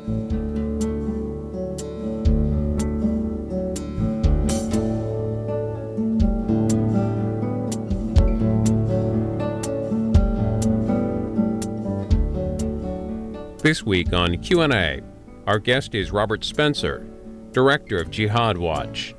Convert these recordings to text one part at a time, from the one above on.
This week on Q&A, our guest is Robert Spencer, director of Jihad Watch.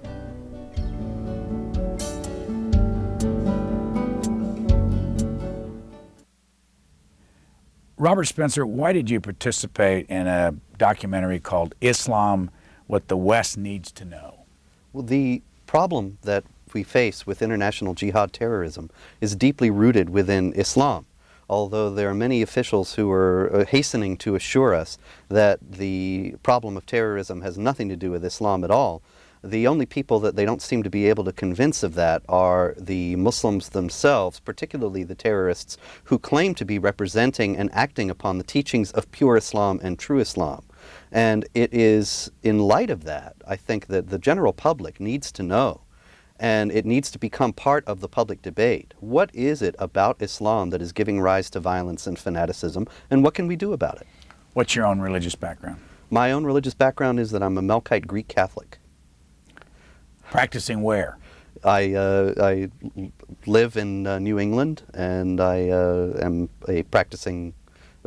Robert Spencer, why did you participate in a documentary called Islam, What the West Needs to Know? Well, the problem that we face with international jihad terrorism is deeply rooted within Islam. Although there are many officials who are hastening to assure us that the problem of terrorism has nothing to do with Islam at all, the only people that they don't seem to be able to convince of that are the Muslims themselves, particularly the terrorists who claim to be representing and acting upon the teachings of pure Islam and true Islam. And it is in light of that, I think, that the general public needs to know, and it needs to become part of the public debate. What is it about Islam that is giving rise to violence and fanaticism, and what can we do about it? What's your own religious background? My own religious background is that I'm a Melkite Greek Catholic. Practicing where? I live in New England, and I am a practicing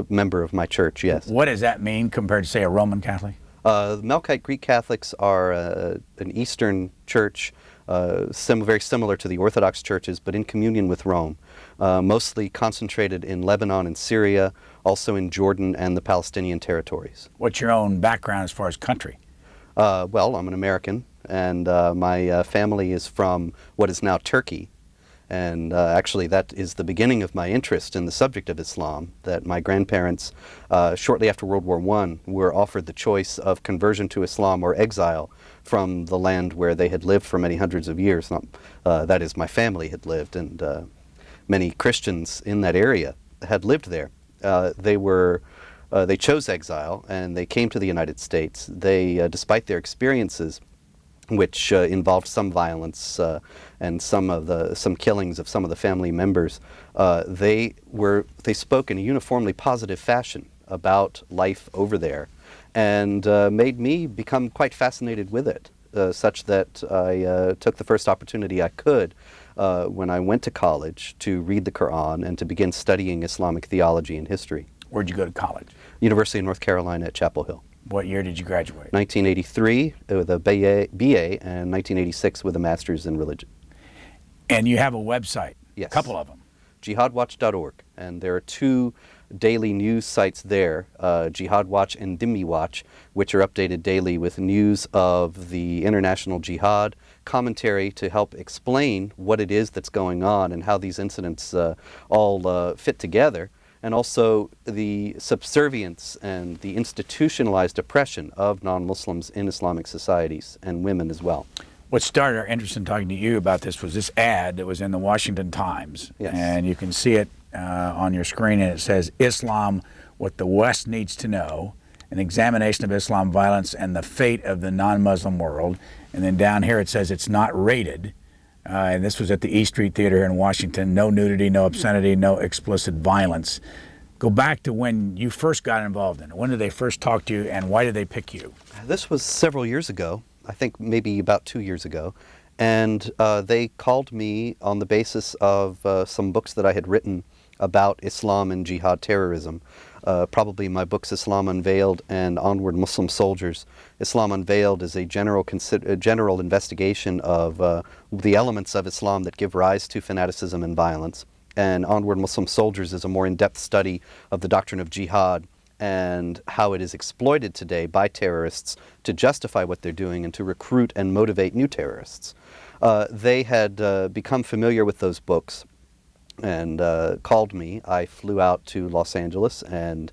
member of my church, yes. What does that mean compared to, say, a Roman Catholic? Melkite Greek Catholics are an Eastern church, very similar to the Orthodox churches, but in communion with Rome, mostly concentrated in Lebanon and Syria, also in Jordan and the Palestinian territories. What's your own background as far as country? Well, I'm an American, and my family is from what is now Turkey. And actually, that is the beginning of my interest in the subject of Islam, that my grandparents, shortly after World War I, were offered the choice of conversion to Islam or exile from the land where they had lived for many hundreds of years. That is, my family had lived, and many Christians in that area had lived there. They chose exile, and they came to the United States. They, despite their experiences, which involved some violence and some killings of some of the family members, they spoke in a uniformly positive fashion about life over there, and made me become quite fascinated with it, such that I took the first opportunity I could when I went to college to read the Koran and to begin studying Islamic theology and history. Where'd you go to college? University of North Carolina at Chapel Hill. What year did you graduate? 1983 with a BA and 1986 with a master's in religion. And you have a website? Yes. A couple of them. Jihadwatch.org. And there are two daily news sites there, Jihad Watch and Dhimmi Watch, which are updated daily with news of the international jihad, commentary to help explain what it is that's going on and how these incidents all fit together, and also the subservience and the institutionalized oppression of non-Muslims in Islamic societies, and women as well. What started our interest in talking to you about this was this ad that was in the Washington Times. Yes. And you can see it on your screen, and it says, Islam, What the West Needs to Know, an examination of Islam violence and the fate of the non-Muslim world. And then down here it says it's not rated. And this was at the E Street Theater in Washington. No nudity, no obscenity, no explicit violence. Go back to when you first got involved in it. When did they first talk to you, and why did they pick you? This was several years ago, I think maybe about 2 years ago. And they called me on the basis of some books that I had written about Islam and jihad terrorism. Probably my books Islam Unveiled and Onward Muslim Soldiers. Islam Unveiled is a general investigation of the elements of Islam that give rise to fanaticism and violence. And Onward Muslim Soldiers is a more in-depth study of the doctrine of jihad and how it is exploited today by terrorists to justify what they're doing and to recruit and motivate new terrorists. They had become familiar with those books and called me. I flew out to Los Angeles and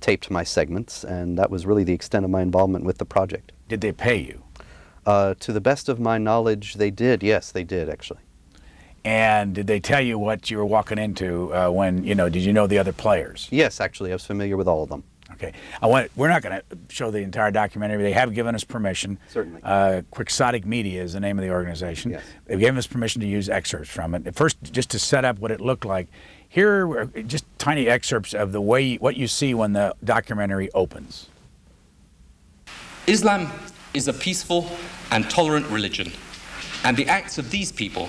taped my segments, and that was really the extent of my involvement with the project. Did they pay you? To the best of my knowledge, they did. Yes, they did, actually. And did they tell you what you were walking into when, did you know the other players? Yes, actually, I was familiar with all of them. Okay. We're not going to show the entire documentary. They have given us permission. Certainly. Quixotic Media is the name of the organization. Yes. They've given us permission to use excerpts from it. First, just to set up what it looked like, here are just tiny excerpts of what you see when the documentary opens. Islam is a peaceful and tolerant religion, and the acts of these people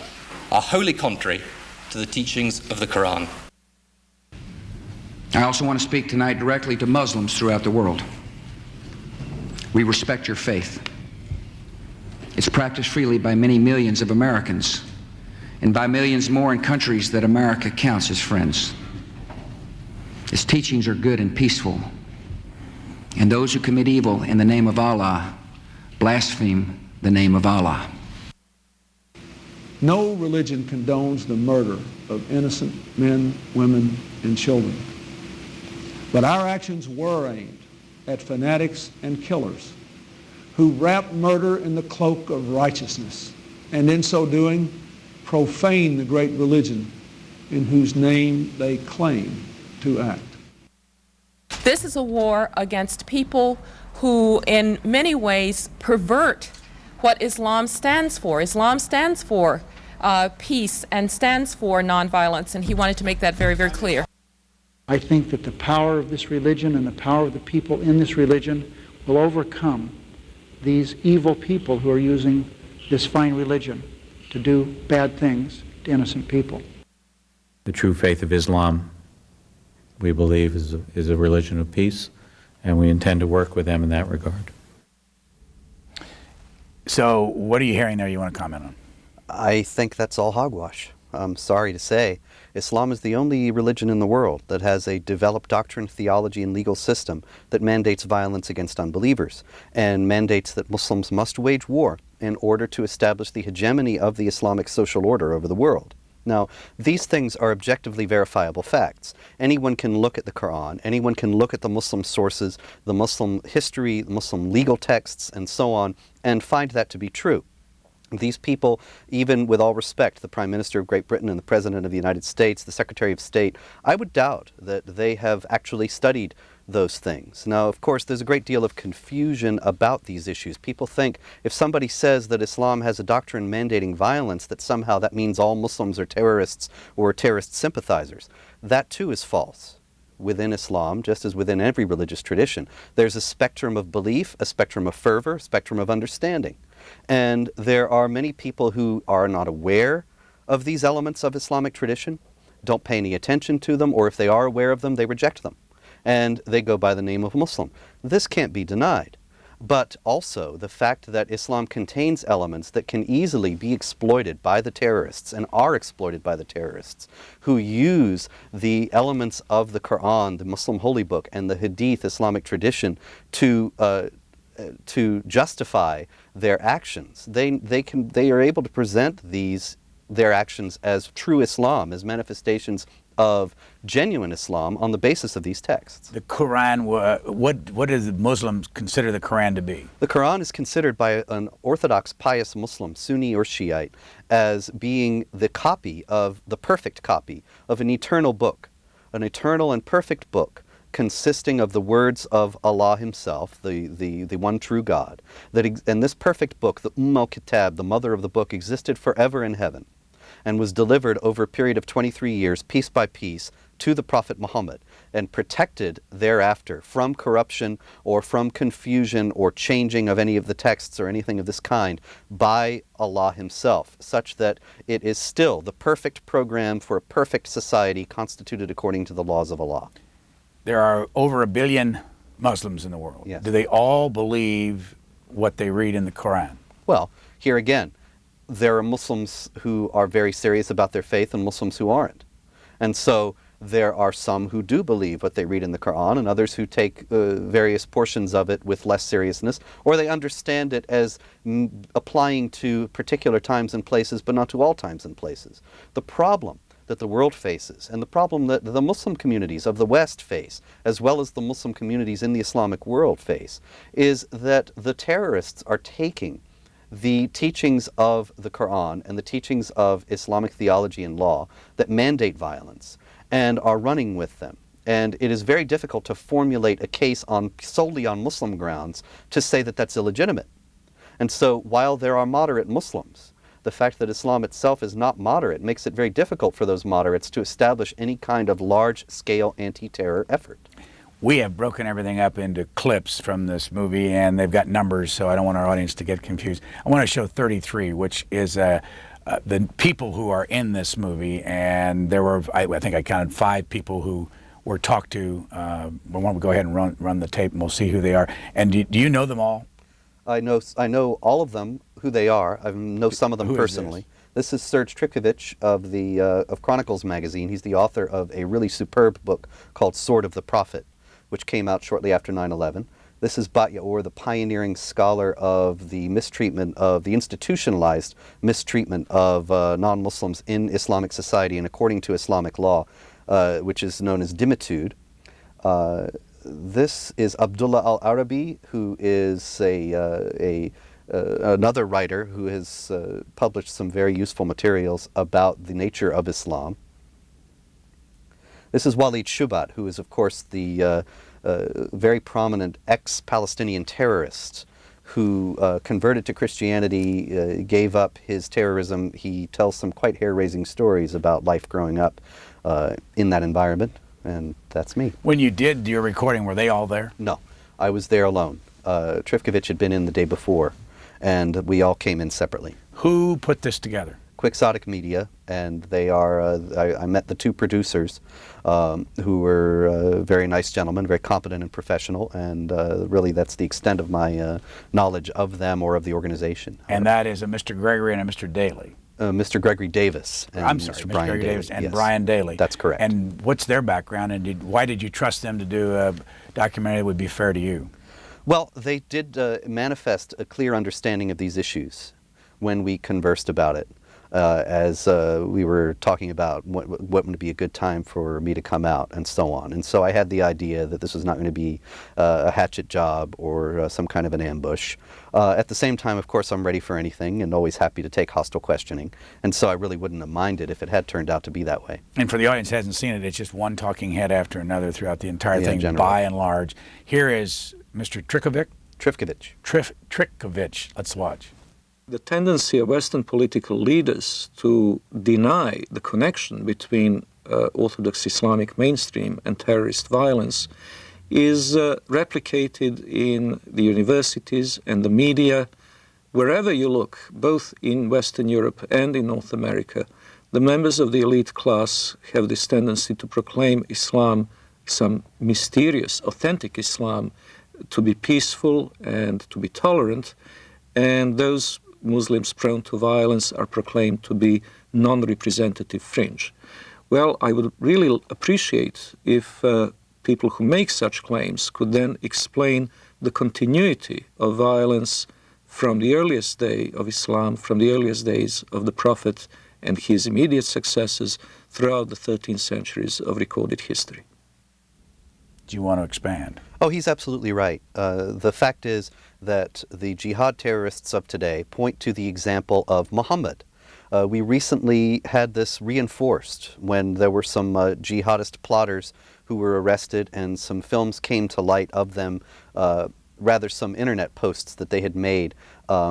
are wholly contrary to the teachings of the Quran. I also want to speak tonight directly to Muslims throughout the world. We respect your faith. It's practiced freely by many millions of Americans, and by millions more in countries that America counts as friends. Its teachings are good and peaceful, and those who commit evil in the name of Allah blaspheme the name of Allah. No religion condones the murder of innocent men, women, and children. But our actions were aimed at fanatics and killers who wrap murder in the cloak of righteousness, and in so doing, profane the great religion in whose name they claim to act. This is a war against people who, in many ways, pervert what Islam stands for. Islam stands for peace and stands for nonviolence, and he wanted to make that very, very clear. I think that the power of this religion and the power of the people in this religion will overcome these evil people who are using this fine religion to do bad things to innocent people. The true faith of Islam, we believe, is a religion of peace, and we intend to work with them in that regard. So what are you hearing there you want to comment on? I think that's all hogwash. I'm sorry to say. Islam is the only religion in the world that has a developed doctrine, theology, and legal system that mandates violence against unbelievers and mandates that Muslims must wage war in order to establish the hegemony of the Islamic social order over the world. Now, these things are objectively verifiable facts. Anyone can look at the Quran, anyone can look at the Muslim sources, the Muslim history, the Muslim legal texts, and so on, and find that to be true. These people, even with all respect, the Prime Minister of Great Britain and the President of the United States, the Secretary of State, I would doubt that they have actually studied those things. Now, of course, there's a great deal of confusion about these issues. People think if somebody says that Islam has a doctrine mandating violence, that somehow that means all Muslims are terrorists or terrorist sympathizers. That too is false. Within Islam, just as within every religious tradition, there's a spectrum of belief, a spectrum of fervor, a spectrum of understanding. And there are many people who are not aware of these elements of Islamic tradition, don't pay any attention to them, or if they are aware of them, they reject them. And they go by the name of Muslim. This can't be denied. But also the fact that Islam contains elements that can easily be exploited by the terrorists and are exploited by the terrorists who use the elements of the Quran, the Muslim holy book, and the Hadith Islamic tradition to justify their actions. They are able to present their actions as true Islam, as manifestations of genuine Islam on the basis of these texts. The Quran, what does Muslims consider the Quran to be? The Quran is considered by an Orthodox pious Muslim, Sunni or Shiite, as being the perfect copy of an eternal book, an eternal and perfect book consisting of the words of Allah himself, the one true God. And this perfect book, the al-Kitab, the mother of the book, existed forever in heaven and was delivered over a period of 23 years, piece by piece, to the Prophet Muhammad, and protected thereafter from corruption or from confusion or changing of any of the texts or anything of this kind by Allah himself, such that it is still the perfect program for a perfect society constituted according to the laws of Allah. There are over 1 billion Muslims in the world. Yes. Do they all believe what they read in the Quran? Well, here again, there are Muslims who are very serious about their faith and Muslims who aren't. And so there are some who do believe what they read in the Quran and others who take various portions of it with less seriousness, or they understand it as applying to particular times and places but not to all times and places. The problem that the world faces, and the problem that the Muslim communities of the West face, as well as the Muslim communities in the Islamic world face, is that the terrorists are taking the teachings of the Quran and the teachings of Islamic theology and law that mandate violence and are running with them. And it is very difficult to formulate a case solely on Muslim grounds to say that that's illegitimate. And so while there are moderate Muslims, the fact that Islam itself is not moderate makes it very difficult for those moderates to establish any kind of large-scale anti-terror effort. we have broken everything up into clips from this movie, and they've got numbers, so I don't want our audience to get confused. I want to show 33, which is the people who are in this movie, and there were, I think I counted 5 people who were talked to. But why don't we go ahead and run the tape, and we'll see who they are. And do you know them all? I know all of them, who they are. I know some of them Who personally. This is Serge Trikovich of Chronicles magazine. He's the author of a really superb book called Sword of the Prophet, which came out shortly after 9/11. This is Bat Yaor, the pioneering scholar of the mistreatment of the institutionalized mistreatment of non-Muslims in Islamic society and according to Islamic law, which is known as dimitude. This is Abdullah al-Arabi, who is another writer who has published some very useful materials about the nature of Islam. This is Walid Shubat, who is, of course, the very prominent ex-Palestinian terrorist who converted to Christianity, gave up his terrorism. He tells some quite hair-raising stories about life growing up in that environment, and that's me. When you did your recording, were they all there? No, I was there alone. Trifkovich had been in the day before, and we all came in separately. Who put this together? Quixotic Media, and they are, I met the 2 producers who were very nice gentlemen, very competent and professional, and really that's the extent of my knowledge of them or of the organization. And that is a Mr. Gregory and a Mr. Daly. Mr. Gregory Davis. And I'm sorry, Mr. Mr. Brian Gregory Davis and yes. Brian Daly. That's correct. And what's their background, and why did you trust them to do a documentary that would be fair to you? Well, they did manifest a clear understanding of these issues when we conversed about it. As we were talking about what would be a good time for me to come out and so on. And so I had the idea that this was not going to be a hatchet job or some kind of an ambush. At the same time, of course, I'm ready for anything and always happy to take hostile questioning. And so I really wouldn't have minded if it had turned out to be that way. And for the audience who hasn't seen it, it's just one talking head after another throughout the entire thing, generally. by and large. Here is Mr. Trifkovich. Trifkovich. Let's watch. The tendency of Western political leaders to deny the connection between Orthodox Islamic mainstream and terrorist violence is replicated in the universities and the media. Wherever you look, both in Western Europe and in North America, the members of the elite class have this tendency to proclaim Islam, some mysterious, authentic Islam, to be peaceful and to be tolerant, and those Muslims prone to violence are proclaimed to be non-representative fringe. Well, I would really appreciate if people who make such claims could then explain the continuity of violence from the earliest day of Islam, from the earliest days of the Prophet and his immediate successors throughout the 13 centuries of recorded history. Do you want to expand? Oh, he's absolutely right. The fact is that the jihad terrorists of today point to the example of Muhammad. We recently had this reinforced when there were some jihadist plotters who were arrested, and some films came to light of them, rather some internet posts that they had made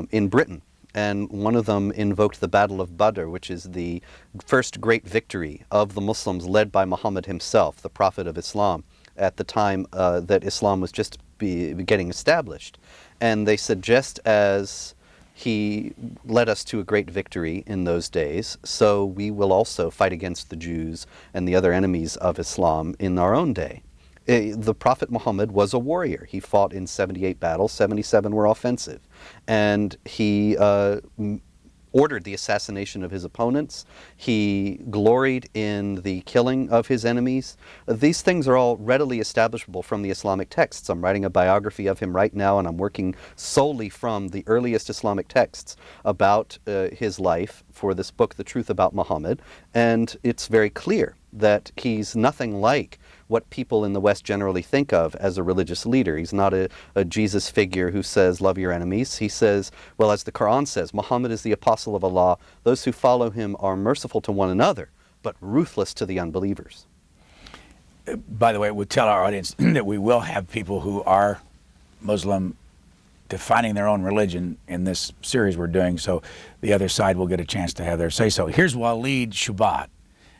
in Britain. And one of them invoked the Battle of Badr, which is the first great victory of the Muslims led by Muhammad himself, the Prophet of Islam, at the time that Islam was just getting established. And they said, just as he led us to a great victory in those days, so we will also fight against the Jews and the other enemies of Islam in our own day. The Prophet Muhammad was a warrior. He fought in 78 battles, 77 were offensive. And he ordered the assassination of his opponents. He gloried in the killing of his enemies. These things are all readily establishable from the Islamic texts. I'm writing a biography of him right now, and I'm working solely from the earliest Islamic texts about his life for this book, The Truth About Muhammad. And it's very clear that he's nothing like what people in the West generally think of as a religious leader. He's not a Jesus figure who says, love your enemies. He says, well, as the Quran says, Muhammad is the apostle of Allah. Those who follow him are merciful to one another, but ruthless to the unbelievers. By the way, we'll tell our audience that we will have people who are Muslim defining their own religion in this series we're doing, so the other side will get a chance to have their say-so. Here's Walid Shubat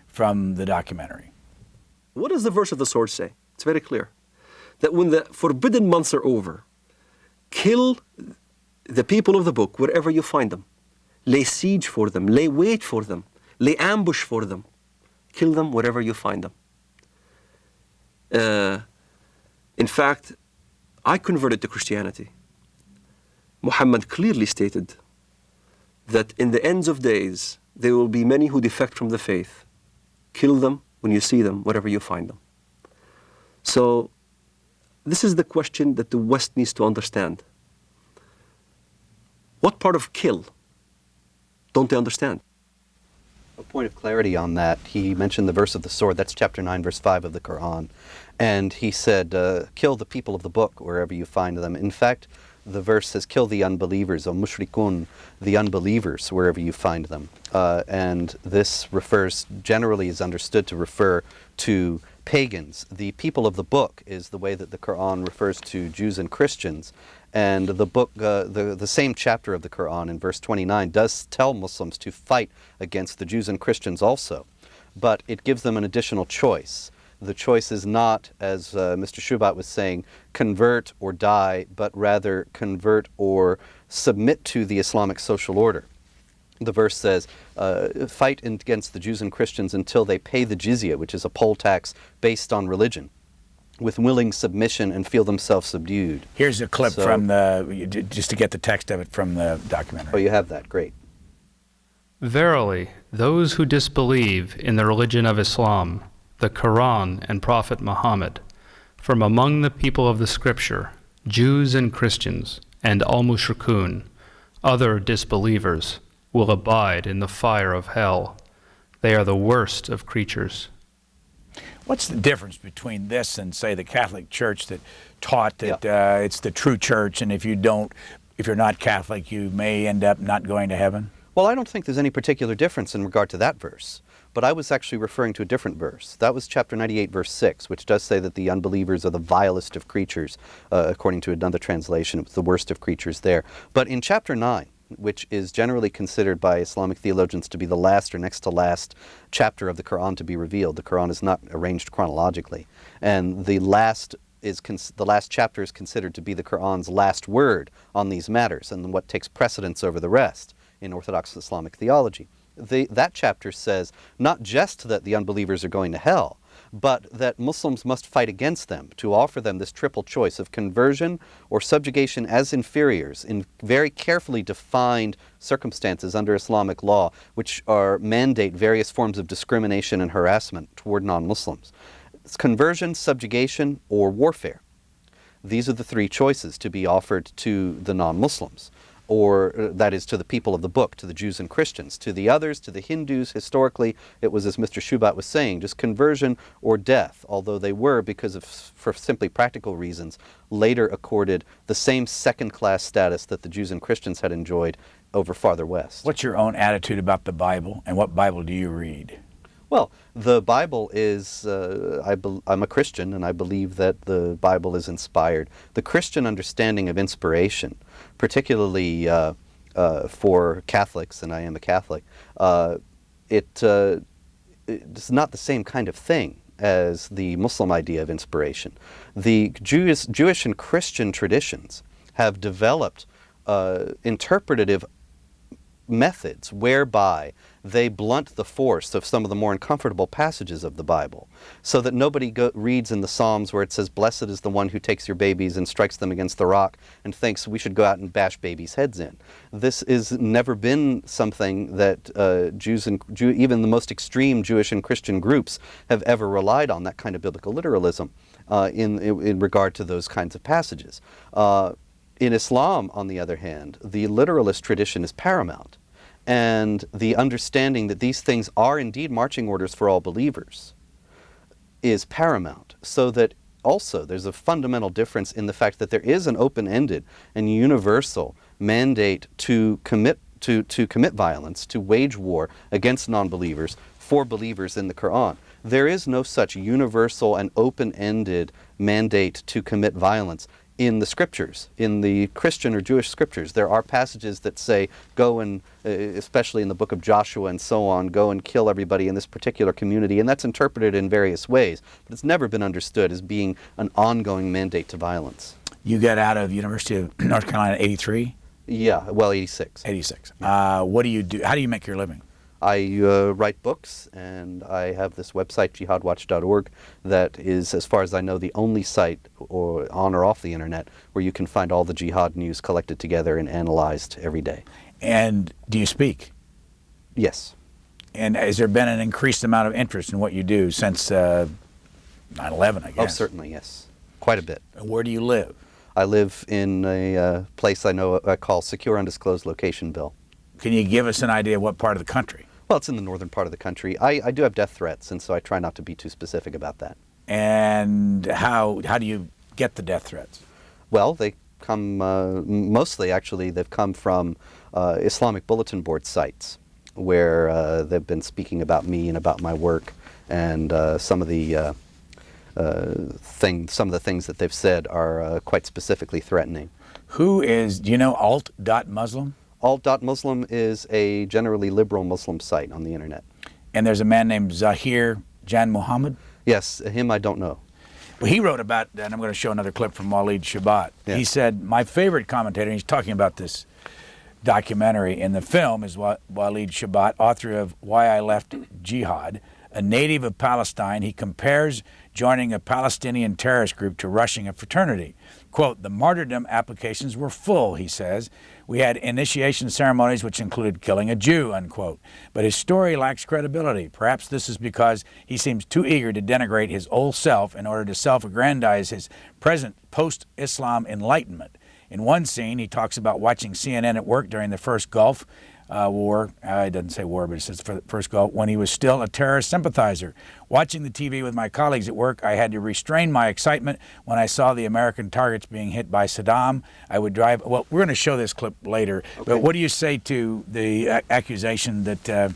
from the documentary. What does the verse of the sword say? It's very clear. that when the forbidden months are over, kill the people of the book wherever you find them. Lay siege for them, lay wait for them, lay ambush for them. Kill them wherever you find them. In fact, I converted to Christianity. Muhammad clearly stated that in the ends of days, there will be many who defect from the faith. Kill them when you see them, wherever you find them. So, this is the question that the West needs to understand. What part of kill don't they understand? A point of clarity on that, he mentioned the verse of the sword. That's chapter 9, verse 5 of the Quran. And he said, kill the people of the book wherever you find them. In fact, the verse says, kill the unbelievers, or mushrikun, the unbelievers, wherever you find them. And this refers, generally is understood to refer to pagans. The people of the book is the way that the Quran refers to Jews and Christians. And the book, the same chapter of the Quran in verse 29 does tell Muslims to fight against the Jews and Christians also. But it gives them an additional choice. The choice is not, as Mr. Shubat was saying, convert or die, but rather convert or submit to the Islamic social order. The verse says, fight against the Jews and Christians until they pay the jizya, which is a poll tax based on religion, with willing submission and feel themselves subdued. Here's a clip from the, just to get the text of it from the documentary. Oh, you have that, great. Verily, those who disbelieve in the religion of Islam, the Quran and Prophet Muhammad, from among the people of the Scripture, Jews and Christians, and al-mushrikun, other disbelievers, will abide in the fire of hell. They are the worst of creatures. What's the difference between this and, say, the Catholic Church that taught that it's the true church, and if you're not Catholic, you may end up not going to heaven? Well, I don't think there's any particular difference in regard to that verse. But I was actually referring to a different verse. That was chapter 98, verse 6, which does say that the unbelievers are the vilest of creatures, according to another translation. It was the worst of creatures there. But in chapter 9, which is generally considered by Islamic theologians to be the last or next to last chapter of the Quran to be revealed. The Quran is not arranged chronologically. And the last chapter is considered to be the Quran's last word on these matters, and what takes precedence over the rest in Orthodox Islamic theology. That chapter says not just that the unbelievers are going to hell, but that Muslims must fight against them, to offer them this triple choice of conversion or subjugation as inferiors in very carefully defined circumstances under Islamic law, which mandate various forms of discrimination and harassment toward non-Muslims. It's conversion, subjugation, or warfare. These are the three choices to be offered to the non-Muslims, or that is to the people of the book, to the Jews and Christians. To the others, to the Hindus, historically, it was, as Mr. Shubat was saying, just conversion or death, although they were, for simply practical reasons, later accorded the same second-class status that the Jews and Christians had enjoyed over farther west. What's your own attitude about the Bible, and what Bible do you read? Well, the Bible is, I'm a Christian, and I believe that the Bible is inspired. The Christian understanding of inspiration, particularly for Catholics, and I am a Catholic, it's not the same kind of thing as the Muslim idea of inspiration. The Jewish and Christian traditions have developed interpretative methods whereby they blunt the force of some of the more uncomfortable passages of the Bible, so that nobody reads in the Psalms where it says, "Blessed is the one who takes your babies and strikes them against the rock," and thinks we should go out and bash babies' heads in. This has never been something that even the most extreme Jewish and Christian groups have ever relied on, that kind of biblical literalism in regard to those kinds of passages. In Islam, on the other hand, the literalist tradition is paramount, and the understanding that these things are indeed marching orders for all believers is paramount, so that also there's a fundamental difference in the fact that there is an open-ended and universal mandate to commit violence, to wage war against non-believers for believers in the Quran. There is no such universal and open-ended mandate to commit violence in the scriptures, in the Christian or Jewish scriptures. There are passages that say, go and, especially in the book of Joshua and so on, go and kill everybody in this particular community, and that's interpreted in various ways, but it's never been understood as being an ongoing mandate to violence. You got out of University of North Carolina in 83? Yeah, well, 86. 86. What do you do? How do you make your living? I write books, and I have this website, jihadwatch.org, that is, as far as I know, the only site on or off the internet where you can find all the jihad news collected together and analyzed every day. And do you speak? Yes. And has there been an increased amount of interest in what you do since 9/11, I guess? Oh, certainly, yes. Quite a bit. And where do you live? I live in a place I call Secure Undisclosed Location Bill. Can you give us an idea of what part of the country? Well, it's in the northern part of the country. I do have death threats, and so I try not to be too specific about that. And how do you get the death threats? Well, they come mostly, actually, they've come from Islamic bulletin board sites where they've been speaking about me and about my work, and some of the things that they've said are quite specifically threatening. Do you know alt.muslim? Alt.Muslim is a generally liberal Muslim site on the internet. And there's a man named Zahir Jan Muhammad? Yes, him I don't know. Well, he wrote about, and I'm going to show another clip from Waleed Shabat. Yeah. He said, my favorite commentator, and he's talking about this documentary in the film, is Waleed Shabat, author of Why I Left Jihad, a native of Palestine. He compares joining a Palestinian terrorist group to rushing a fraternity. Quote, the martyrdom applications were full, he says. We had initiation ceremonies which included killing a Jew, unquote. But his story lacks credibility. Perhaps this is because he seems too eager to denigrate his old self in order to self-aggrandize his present post-Islam enlightenment. In one scene, he talks about watching CNN at work during the first Gulf War. It doesn't say war, but it says for the first Gulf, when he was still a terrorist sympathizer. Watching the TV with my colleagues at work, I had to restrain my excitement when I saw the American targets being hit by Saddam. I would drive, well, we're going to show this clip later, okay. But what do you say to the accusation that, that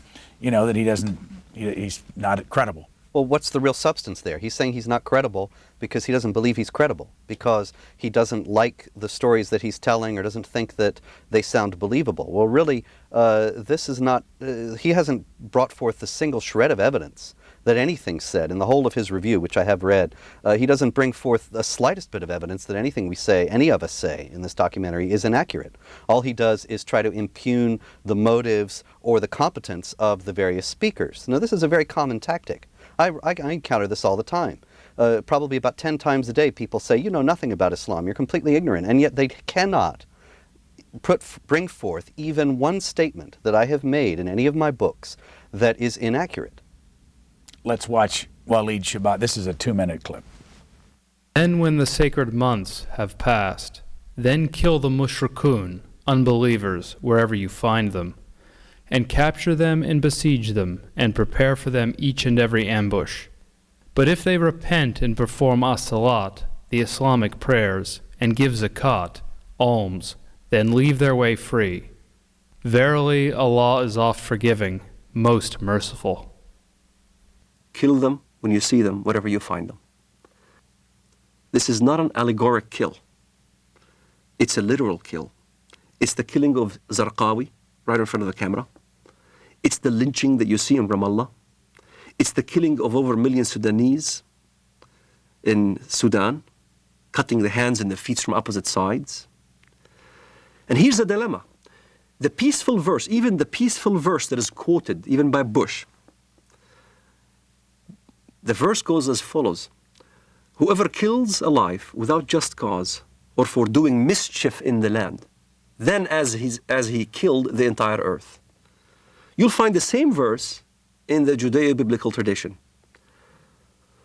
he's not credible? Well, what's the real substance there? He's saying he's not credible because he doesn't believe he's credible, because he doesn't like the stories that he's telling or doesn't think that they sound believable. Well, really, this is not, he hasn't brought forth a single shred of evidence that anything said in the whole of his review, which I have read. He doesn't bring forth the slightest bit of evidence that anything we say, any of us say in this documentary, is inaccurate. All he does is try to impugn the motives or the competence of the various speakers. Now, this is a very common tactic. I encounter this all the time. Probably about 10 times a day, people say, you know nothing about Islam, you're completely ignorant, and yet they cannot bring forth even one statement that I have made in any of my books that is inaccurate. Let's watch Waleed Shabat. This is a 2-minute clip. Then when the sacred months have passed, then kill the mushrikun, unbelievers, wherever you find them, and capture them and besiege them, and prepare for them each and every ambush. But if they repent and perform as-salat, the Islamic prayers, and give zakat, alms, then leave their way free. Verily, Allah is oft forgiving, most merciful. Kill them when you see them, wherever you find them. This is not an allegoric kill. It's a literal kill. It's the killing of Zarqawi right in front of the camera. It's the lynching that you see in Ramallah. It's the killing of over 1 million Sudanese in Sudan, cutting the hands and the feet from opposite sides. And here's the dilemma. The peaceful verse, even the peaceful verse that is quoted, even by Bush, the verse goes as follows. Whoever kills a life without just cause or for doing mischief in the land, then as he killed the entire earth. You'll find the same verse in the Judeo-biblical tradition.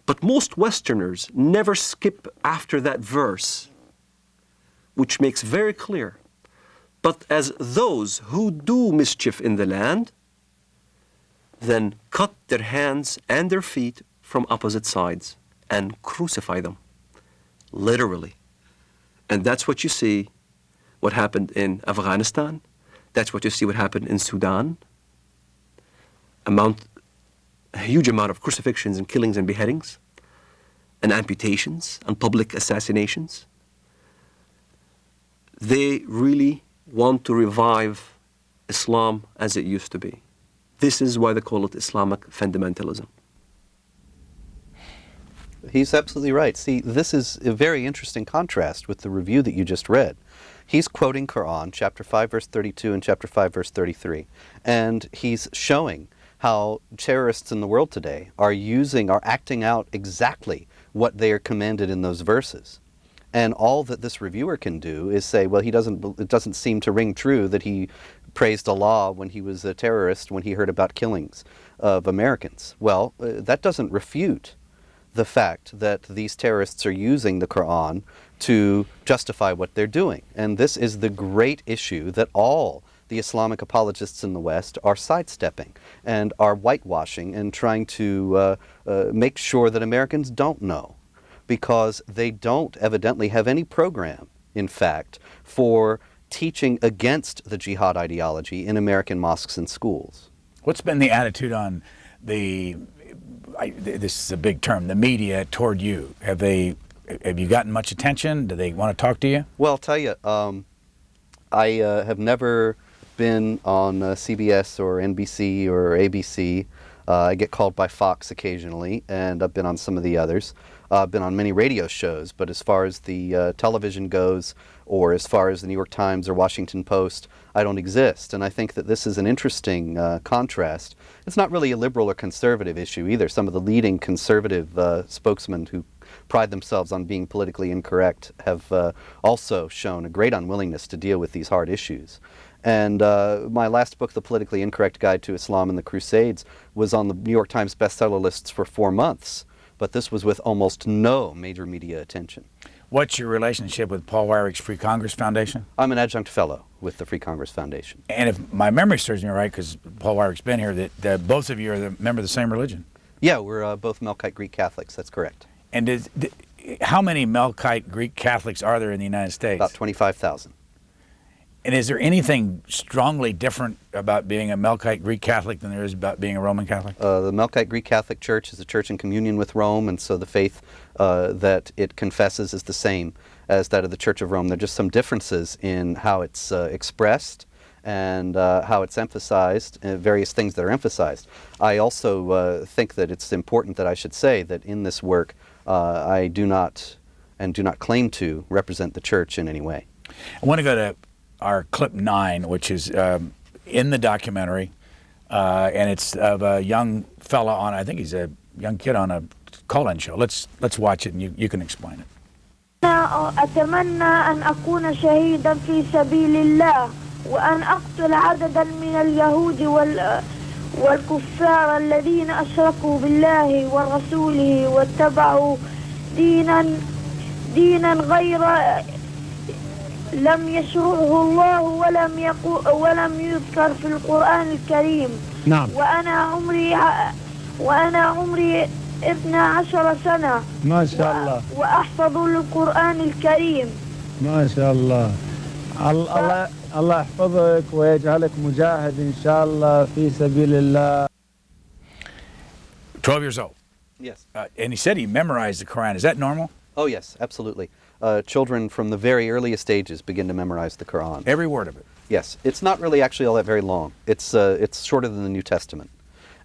But most Westerners never skip after that verse, which makes very clear. But as those who do mischief in the land, then cut their hands and their feet from opposite sides and crucify them, literally. And that's what you see, what happened in Afghanistan. That's what you see what happened in Sudan. A huge amount of crucifixions and killings and beheadings and amputations and public assassinations. they really want to revive Islam as it used to be. This is why they call it Islamic fundamentalism. He's absolutely right. See, this is a very interesting contrast with the review that you just read. He's quoting Quran, chapter 5, verse 32 and chapter 5, verse 33. And he's showing how terrorists in the world today are acting out exactly what they are commanded in those verses. And all that this reviewer can do is say, well, it doesn't seem to ring true that he praised Allah when he was a terrorist, when he heard about killings of Americans. Well, that doesn't refute the fact that these terrorists are using the Quran to justify what they're doing. And this is the great issue that all the Islamic apologists in the West are sidestepping and are whitewashing and trying to make sure that Americans don't know, because they don't evidently have any program, in fact, for teaching against the jihad ideology in American mosques and schools. What's been the attitude on this is a big term, the media toward you? Have you gotten much attention? Do they want to talk to you? Well, I'll tell you, I have never been on CBS or NBC or ABC. I get called by Fox occasionally, and I've been on some of the others. I've been on many radio shows, but as far as the television goes, or as far as the New York Times or Washington Post, I don't exist. And I think that this is an interesting contrast. It's not really a liberal or conservative issue either. Some of the leading conservative spokesmen who pride themselves on being politically incorrect have also shown a great unwillingness to deal with these hard issues. And my last book, The Politically Incorrect Guide to Islam and the Crusades, was on the New York Times bestseller lists for 4 months. But this was with almost no major media attention. What's your relationship with Paul Weyrich's Free Congress Foundation? I'm an adjunct fellow with the Free Congress Foundation. And if my memory serves me right, because Paul Weyrich's been here, that both of you are the member of the same religion. Yeah, we're both Melkite Greek Catholics. That's correct. And how many Melkite Greek Catholics are there in the United States? About 25,000. And is there anything strongly different about being a Melkite Greek Catholic than there is about being a Roman Catholic? The Melkite Greek Catholic Church is a church in communion with Rome, and so the faith that it confesses is the same as that of the Church of Rome. There are just some differences in how it's expressed and how it's emphasized, various things that are emphasized. I also think that it's important that I should say that in this work, I do not claim to represent the church in any way. I want to go to our clip 9, which is in the documentary, and it's of a young fella on, I think he's a young kid on a call-in show. Let's watch it and you can explain it. أتمنى أن أكون شهيدا في سبيل الله وأن أقتل عددا من اليهود والكفار الذين أشركوا بالله ورسوله واتبعوا دينا غير لم يشرعه الله ولم يذكر في القرآن الكريم. نعم. وأنا عمري 12 سنة. ما شاء الله. وأحفظ القرآن الكريم. ما شاء الله. الله يحفظك ويجعلك مجاهد إن شاء الله في سبيل الله. 12 years old. Yes. And he said he memorized the Quran. Is that normal? Oh, yes, absolutely. Children from the very earliest ages begin to memorize the Quran. Every word of it? Yes. It's not really actually all that very long. It's shorter than the New Testament.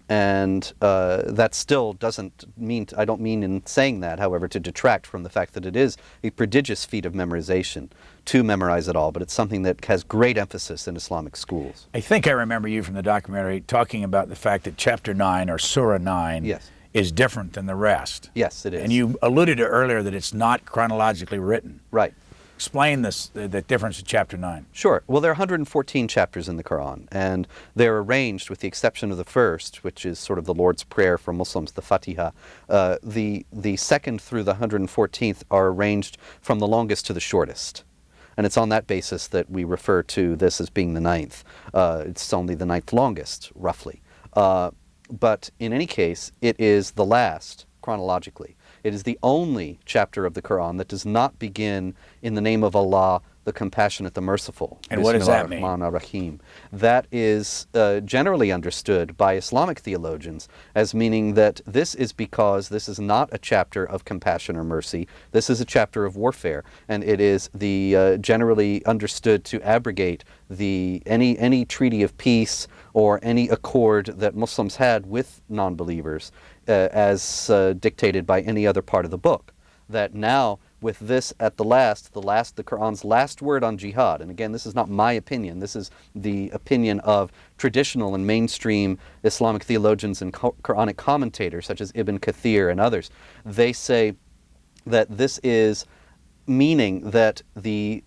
And that still doesn't mean, I don't mean in saying that, however, to detract from the fact that it is a prodigious feat of memorization to memorize it all, but it's something that has great emphasis in Islamic schools. I think I remember you from the documentary talking about the fact that Chapter 9, or Surah 9, yes, is different than the rest. Yes, it is. And you alluded to earlier that it's not chronologically written. Right. Explain the difference in Chapter 9. Sure. Well, there are 114 chapters in the Quran, and they're arranged, with the exception of the first, which is sort of the Lord's Prayer for Muslims, the Fatiha. The second through the 114th are arranged from the longest to the shortest. And it's on that basis that we refer to this as being the 9th. It's only the 9th longest, roughly. But in any case, it is the last, chronologically. It is the only chapter of the Quran that does not begin in the name of Allah, the compassionate, the merciful. And what does that mean? Rahim. That is generally understood by Islamic theologians as meaning that this is because this is not a chapter of compassion or mercy. This is a chapter of warfare, and it is the generally understood to abrogate any treaty of peace or any accord that Muslims had with non-believers as dictated by any other part of the book. That now, with this at the Quran's last word on jihad, and again, this is not my opinion, this is the opinion of traditional and mainstream Islamic theologians and Quranic commentators such as Ibn Kathir and others. They say that this is meaning that the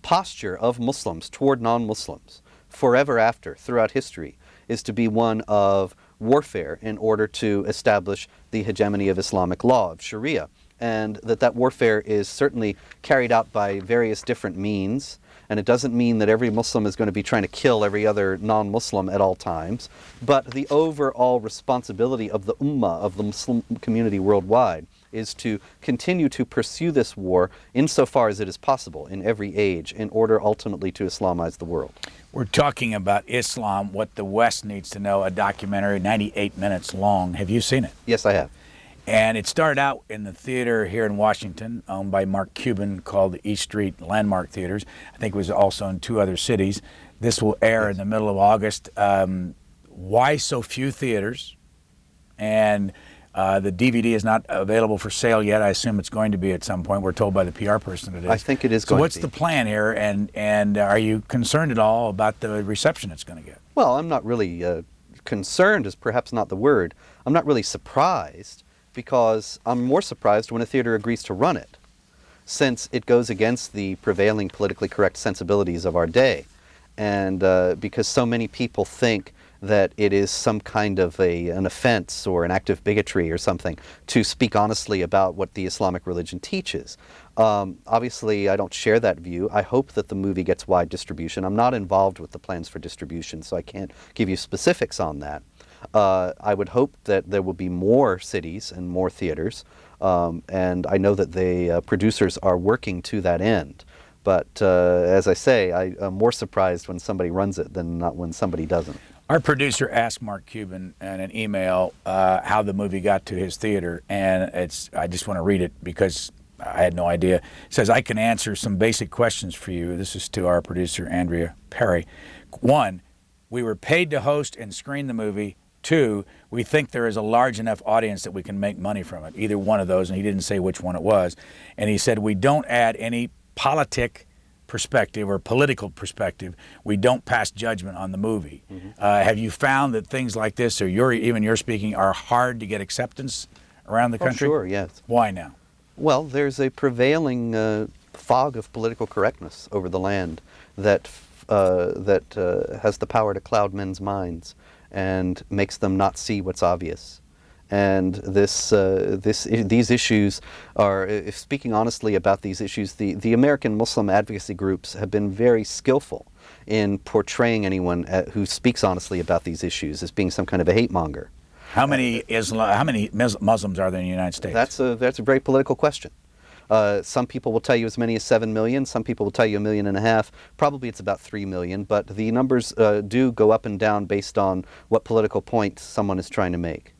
posture of Muslims toward non-Muslims forever after, throughout history, is to be one of warfare in order to establish the hegemony of Islamic law, of Sharia. And that warfare is certainly carried out by various different means. And it doesn't mean that every Muslim is going to be trying to kill every other non-Muslim at all times. But the overall responsibility of the Ummah, of the Muslim community worldwide, is to continue to pursue this war insofar as it is possible in every age in order ultimately to Islamize the world. We're talking about Islam, what the West needs to know, a documentary 98 minutes long. Have you seen it? Yes, I have. And it started out in the theater here in Washington, owned by Mark Cuban, called the East Street Landmark Theaters. I think it was also in 2 other cities. This will air in the middle of August. Why so few theaters? And the DVD is not available for sale yet. I assume it's going to be at some point. We're told by the PR person it is. I think it is so going what's to be. the plan here? And are you concerned at all about the reception it's going to get? Well, I'm not really concerned is perhaps not the word. I'm not really surprised, because I'm more surprised when a theater agrees to run it, since it goes against the prevailing politically correct sensibilities of our day, and because so many people think that it is some kind of an offense or an act of bigotry or something to speak honestly about what the Islamic religion teaches. Obviously, I don't share that view. I hope that the movie gets wide distribution. I'm not involved with the plans for distribution, so I can't give you specifics on that. I would hope that there will be more cities and more theaters, and I know that the producers are working to that end. But as I say, I'm more surprised when somebody runs it than not when somebody doesn't. Our producer asked Mark Cuban in an email how the movie got to his theater, and I just want to read it because I had no idea. It says, I can answer some basic questions for you. This is to our producer, Andrea Perry. 1, we were paid to host and screen the movie. 2, we think there is a large enough audience that we can make money from it. Either one of those, and he didn't say which one it was. And he said, we don't add any politic perspective or political perspective. We don't pass judgment on the movie. Mm-hmm. Have you found that things like this, or even your speaking, are hard to get acceptance around the country? Oh, sure, yes. Why now? Well, there's a prevailing fog of political correctness over the land that has the power to cloud men's minds and makes them not see what's obvious. And these issues are, if speaking honestly about these issues, the American Muslim advocacy groups have been very skillful in portraying anyone who speaks honestly about these issues as being some kind of a hate monger. How many Muslims are there in the United States? That's a very political question. Some people will tell you as many as 7 million. Some people will tell you 1.5 million. Probably it's about 3 million. But the numbers do go up and down based on what political point someone is trying to make.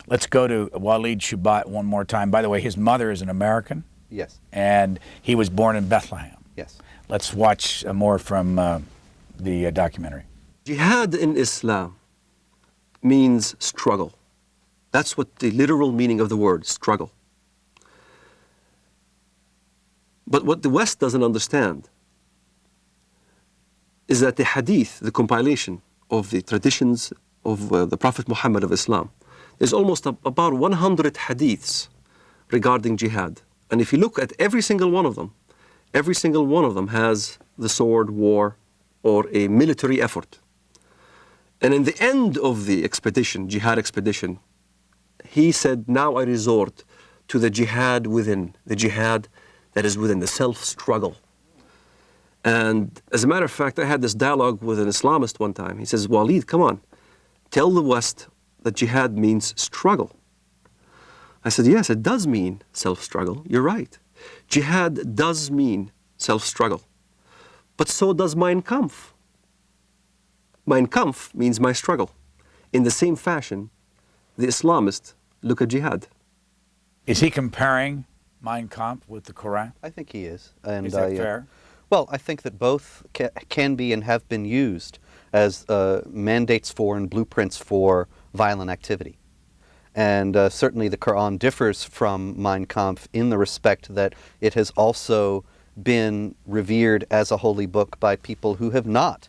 Let's go to Walid Shubat one more time. By the way, his mother is an American. Yes. And he was born in Bethlehem. Yes. Let's watch more from the documentary. Jihad in Islam means struggle. That's what the literal meaning of the word, struggle. But what the West doesn't understand is that the hadith, the compilation of the traditions of the Prophet Muhammad of Islam, there's almost about 100 hadiths regarding jihad. And if you look at every single one of them has the sword, war, or a military effort. And in the end of the expedition, jihad expedition, he said, now I resort to the jihad within, the jihad that is within, the self-struggle. And as a matter of fact, I had this dialogue with an Islamist one time. He says, Walid, come on, tell the West that jihad means struggle. I said, yes, it does mean self-struggle. You're right. Jihad does mean self-struggle. But so does Mein Kampf. Mein Kampf means my struggle. In the same fashion, the Islamists look at jihad. Is he comparing Mein Kampf with the Quran? I think he is. And Is that fair? Well, I think that both can be and have been used as mandates for and blueprints for violent activity. And certainly the Quran differs from Mein Kampf in the respect that it has also been revered as a holy book by people who have not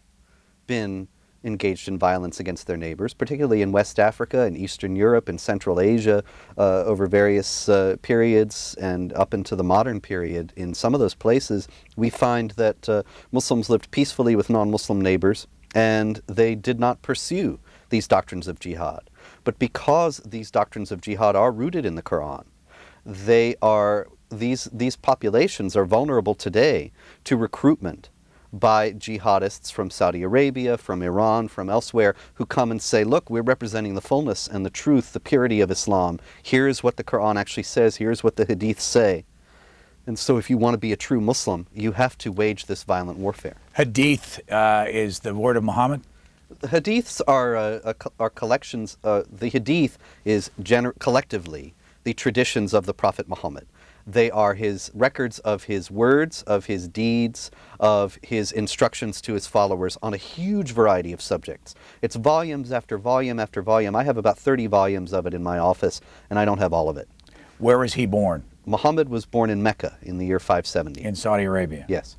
been engaged in violence against their neighbors, particularly in West Africa and Eastern Europe and Central Asia over various periods and up into the modern period. In some of those places, we find that Muslims lived peacefully with non-Muslim neighbors, and they did not pursue these doctrines of jihad. But because these doctrines of jihad are rooted in the Quran, these populations are vulnerable today to recruitment by jihadists from Saudi Arabia, from Iran, from elsewhere, who come and say, look, we're representing the fullness and the truth, the purity of Islam. Here's what the Quran actually says. Here's what the Hadith say. And so if you want to be a true Muslim, you have to wage this violent warfare. Hadith is the word of Muhammad? The Hadiths are collections. The Hadith is collectively the traditions of the Prophet Muhammad. They are his records of his words, of his deeds, of his instructions to his followers on a huge variety of subjects. It's volumes after volume after volume. I have about 30 volumes of it in my office, and I don't have all of it. Where was he born? Muhammad was born in Mecca in the year 570. In Saudi Arabia? Yes.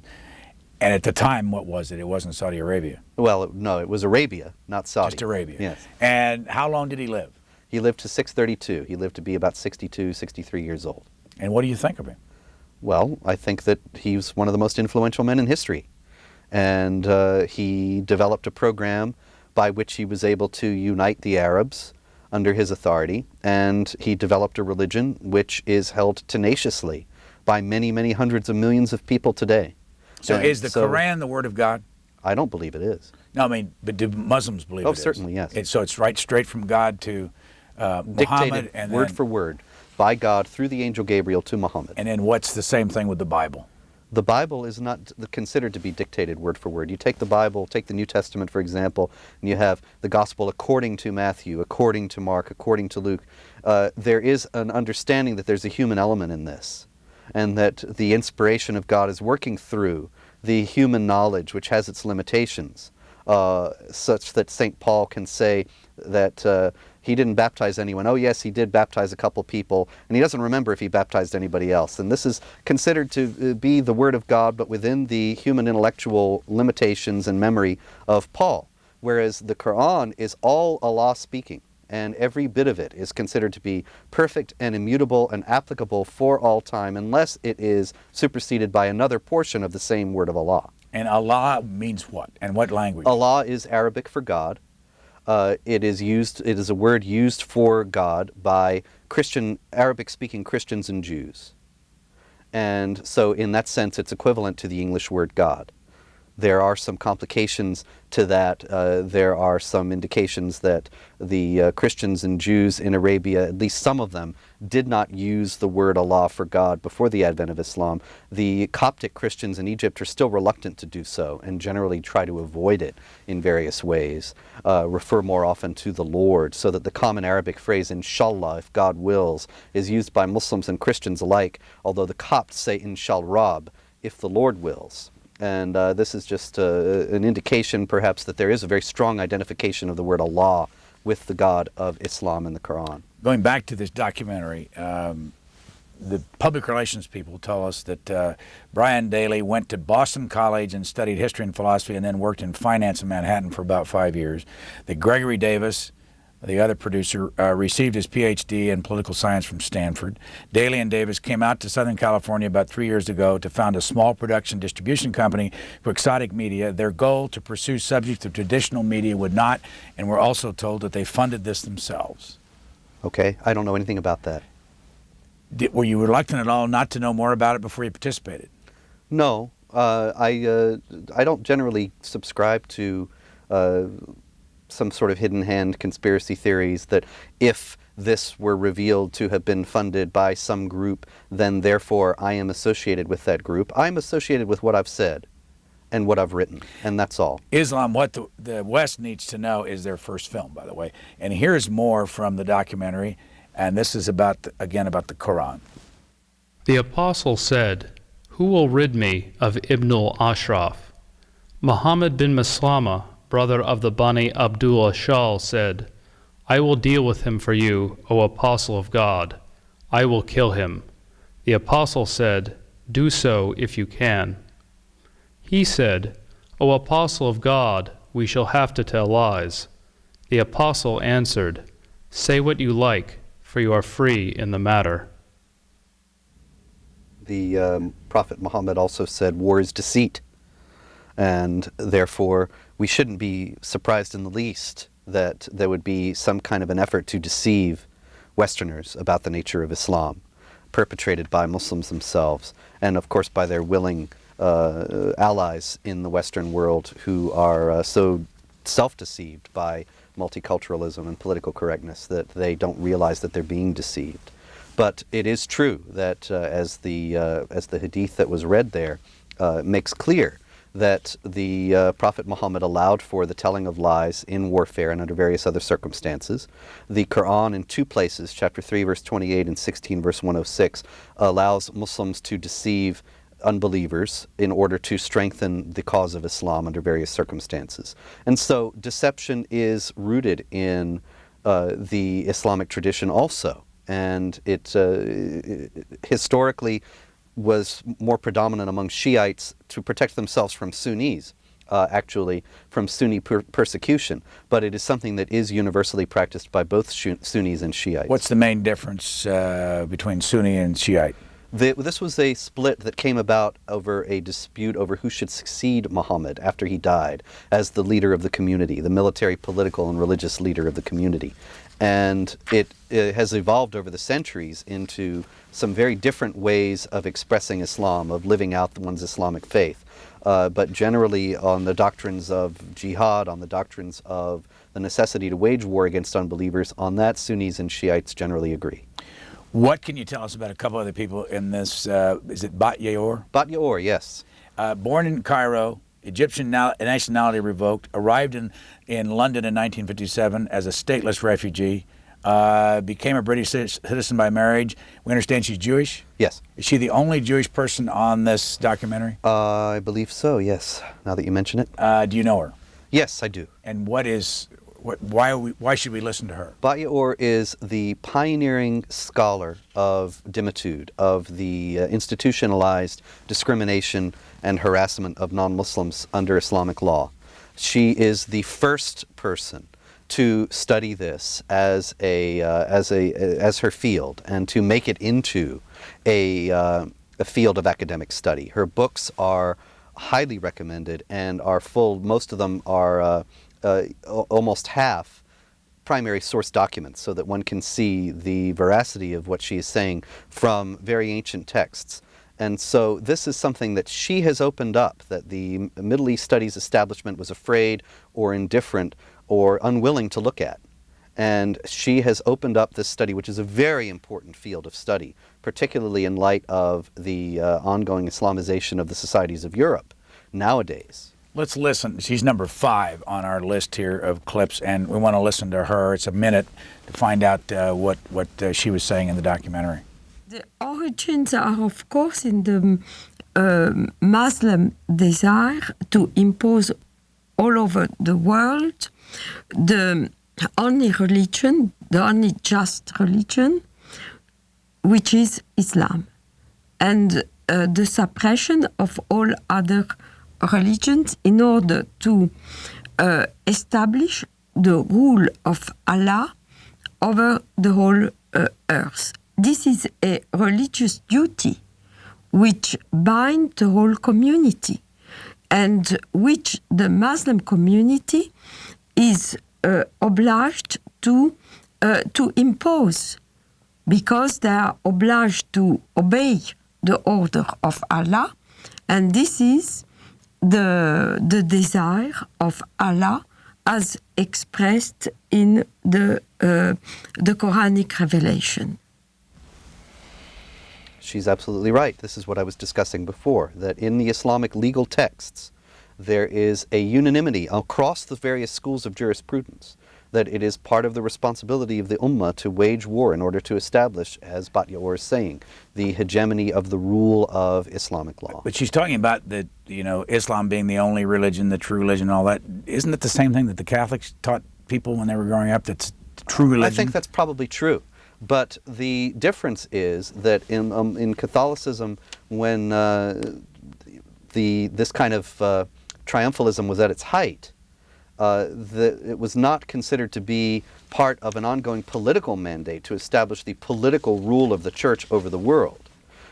And at the time, what was it? It wasn't Saudi Arabia. Well, no, it was Arabia, not Saudi. Just Arabia. Yes. And how long did he live? He lived to 632. He lived to be about 62, 63 years old. And what do you think of him? Well, I think that he's one of the most influential men in history. And he developed a program by which he was able to unite the Arabs under his authority. And he developed a religion which is held tenaciously by many, many hundreds of millions of people today. So is the Quran the Word of God? I don't believe it is. No, I mean, but do Muslims believe it is? Oh, certainly, yes. So it's right straight from God to Muhammad? Dictated and word then, for word by God through the angel Gabriel to Muhammad. And then what's the same thing with the Bible? The Bible is not considered to be dictated word for word. You take the Bible, take the New Testament, for example, and you have the Gospel according to Matthew, according to Mark, according to Luke. There is an understanding that there's a human element in this, and that the inspiration of God is working through the human knowledge, which has its limitations, such that St. Paul can say that he didn't baptize anyone. Oh, yes, he did baptize a couple people, and he doesn't remember if he baptized anybody else. And this is considered to be the Word of God, but within the human intellectual limitations and memory of Paul, whereas the Quran is all Allah speaking, and every bit of it is considered to be perfect and immutable and applicable for all time, unless it is superseded by another portion of the same word of Allah. And Allah means what? And what language? Allah is Arabic for God. It is a word used for God by Arabic-speaking Christians and Jews. And so in that sense, it's equivalent to the English word God. There are some complications to that. There are some indications that the Christians and Jews in Arabia, at least some of them, did not use the word Allah for God before the advent of Islam. The Coptic Christians in Egypt are still reluctant to do so and generally try to avoid it in various ways, refer more often to the Lord, so that the common Arabic phrase, inshallah, if God wills, is used by Muslims and Christians alike, although the Copts say inshallah, if the Lord wills. And this is just an indication, perhaps, that there is a very strong identification of the word Allah with the God of Islam in the Quran. Going back to this documentary, the public relations people tell us that Brian Daley went to Boston College and studied history and philosophy and then worked in finance in Manhattan for about 5 years. That Gregory Davis, the other producer, received his Ph.D. in political science from Stanford. Daley and Davis came out to Southern California about 3 years ago to found a small production distribution company, Quixotic Media. Their goal to pursue subjects of traditional media would not, and we're also told that they funded this themselves. Okay, I don't know anything about that. Were you reluctant at all not to know more about it before you participated? No, I don't generally subscribe to some sort of hidden hand conspiracy theories that if this were revealed to have been funded by some group, then therefore I am associated with that group. I'm associated with what I've said. and what I've written, and that's all. Islam, what the West needs to know, is their first film, by the way. And here's more from the documentary, and this is about about the Quran. The apostle said, "Who will rid me of Ibn al-Ashraf?" Muhammad bin Maslama, brother of the Bani Abdul Ashal, said, "I will deal with him for you, O apostle of God. I will kill him." The apostle said, "Do so if you can." He said, "O apostle of God, we shall have to tell lies." The apostle answered, "Say what you like, for you are free in the matter." The Prophet Muhammad also said, war is deceit, and therefore we shouldn't be surprised in the least that there would be some kind of an effort to deceive Westerners about the nature of Islam, perpetrated by Muslims themselves, and of course by their willing allies in the Western world who are so self-deceived by multiculturalism and political correctness that they don't realize that they're being deceived. But it is true that as the hadith that was read there makes clear, that the Prophet Muhammad allowed for the telling of lies in warfare and under various other circumstances. The Quran in two places, chapter 3 verse 28 and 16 verse 106, allows Muslims to deceive unbelievers in order to strengthen the cause of Islam under various circumstances. And so deception is rooted in the Islamic tradition also. And it historically was more predominant among Shiites to protect themselves from Sunnis, actually from Sunni persecution. But it is something that is universally practiced by both Sunnis and Shiites. What's the main difference between Sunni and Shiite? This was a split that came about over a dispute over who should succeed Muhammad after he died as the leader of the community, the military, political, and religious leader of the community. And it has evolved over the centuries into some very different ways of expressing Islam, of living out one's Islamic faith. But generally on the doctrines of jihad, on the doctrines of the necessity to wage war against unbelievers, on that Sunnis and Shiites generally agree. What can you tell us about a couple other people in this, is it Bat Yaor? Bat Yaor, yes. Born in Cairo, Egyptian nationality revoked, arrived in London in 1957 as a stateless refugee, became a British citizen by marriage. We understand she's Jewish? Yes. Is she the only Jewish person on this documentary? I believe so, yes, now that you mention it. Do you know her? Yes, I do. And why should we listen to her? Bat Yaor is the pioneering scholar of dhimmitude, of the institutionalized discrimination and harassment of non-Muslims under Islamic law. She is the first person to study this as her field and to make it into a field of academic study. Her books are highly recommended and are full. Most of them are almost half primary source documents, so that one can see the veracity of what she is saying from very ancient texts. And so this is something that she has opened up, that the Middle East Studies establishment was afraid or indifferent or unwilling to look at. And she has opened up this study, which is a very important field of study, particularly in light of the ongoing Islamization of the societies of Europe nowadays. Let's listen. She's number 5 on our list here of clips, and we want to listen to her. It's a minute to find out what she was saying in the documentary. The origins are, of course, in the Muslim desire to impose all over the world the only religion, the only just religion, which is Islam, and the suppression of all other religions in order to establish the rule of Allah over the whole earth. This is a religious duty which binds the whole community and which the Muslim community is obliged to impose, because they are obliged to obey the order of Allah, and this is the desire of Allah as expressed in the Quranic revelation. She's absolutely right. This is what I was discussing before, that in the Islamic legal texts, there is a unanimity across the various schools of jurisprudence that it is part of the responsibility of the Ummah to wage war in order to establish, as Bat-Yaor is saying, the hegemony of the rule of Islamic law. But she's talking about that, Islam being the only religion, the true religion, and all that. Isn't it the same thing that the Catholics taught people when they were growing up, that's the true religion? I think that's probably true. But the difference is that in Catholicism, when this kind of triumphalism was at its height, it was not considered to be part of an ongoing political mandate to establish the political rule of the church over the world.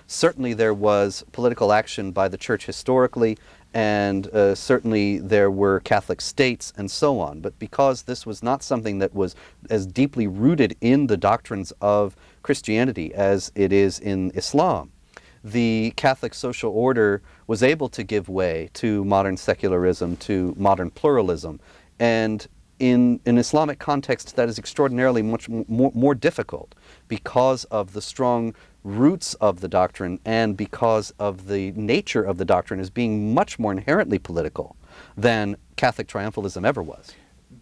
Certainly there was political action by the church historically, and certainly there were Catholic states and so on. But because this was not something that was as deeply rooted in the doctrines of Christianity as it is in Islam, the Catholic social order was able to give way to modern secularism, to modern pluralism. And in an Islamic context, that is extraordinarily much more difficult because of the strong roots of the doctrine and because of the nature of the doctrine as being much more inherently political than Catholic triumphalism ever was.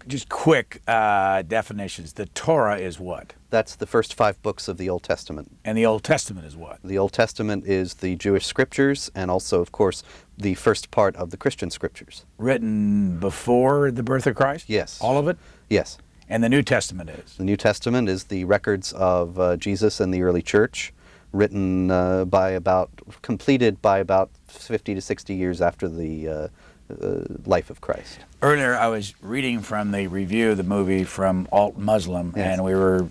Just quick definitions. The Torah is what? That's the first 5 books of the Old Testament. And the Old Testament is what? The Old Testament is the Jewish scriptures and also, of course, the first part of the Christian scriptures. Written before the birth of Christ? Yes. All of it? Yes. And the New Testament is? The New Testament is the records of Jesus and the early church, written completed by about 50 to 60 years after the life of Christ. Earlier, I was reading from the review of the movie from Alt Muslim, yes, and we were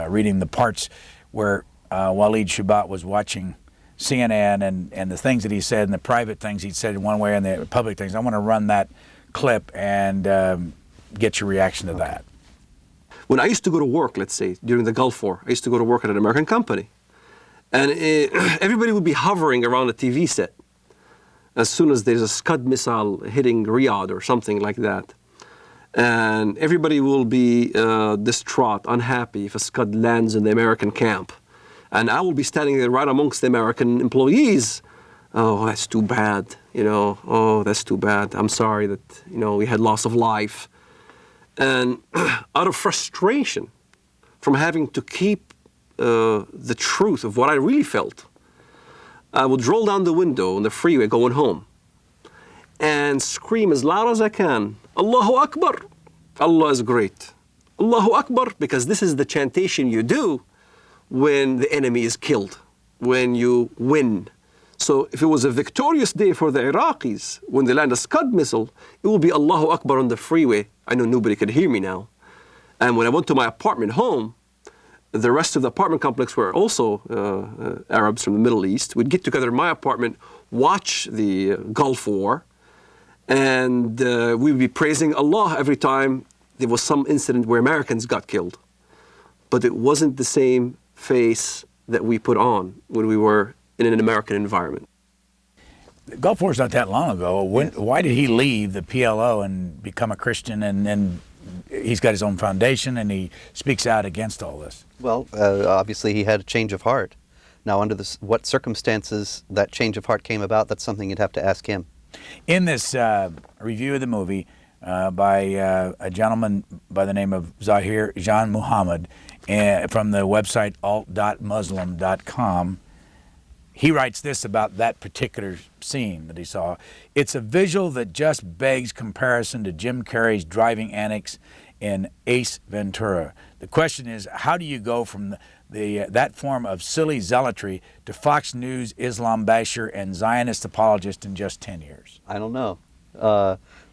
reading the parts where Waleed Shubat was watching CNN and the things that he said and the private things he said in one way and the public things. I want to run that clip and get your reaction to that. When I used to go to work, let's say, during the Gulf War, I used to go to work at an American company. And everybody would be hovering around a TV set as soon as there's a Scud missile hitting Riyadh or something like that. And everybody will be distraught, unhappy if a Scud lands in the American camp. And I will be standing there right amongst the American employees. Oh, that's too bad, oh, that's too bad. I'm sorry that, we had loss of life. And out of frustration from having to keep the truth of what I really felt, I would roll down the window on the freeway going home and scream as loud as I can, Allahu Akbar, Allah is great. Allahu Akbar, because this is the chantation you do when the enemy is killed, when you win. So if it was a victorious day for the Iraqis, when they land a Scud missile, it will be Allahu Akbar on the freeway. I know nobody could hear me now. And when I went to my apartment home, the rest of the apartment complex were also Arabs from the Middle East. We'd get together in my apartment, watch the Gulf War, and we'd be praising Allah every time there was some incident where Americans got killed. But it wasn't the same face that we put on when we were in an American environment. The Gulf War's not that long ago. Why did he leave the PLO and become a Christian, and he's got his own foundation and he speaks out against all this? Well, obviously he had a change of heart. Now, under what circumstances that change of heart came about, that's something you'd have to ask him. In this review of the movie by a gentleman by the name of Zahir Jan Muhammad from the website alt.muslim.com, he writes this about that particular scene that he saw. It's a visual that just begs comparison to Jim Carrey's driving antics in Ace Ventura. The question is, how do you go from that form of silly zealotry to Fox News Islam basher and Zionist apologist in just 10 years? I don't know.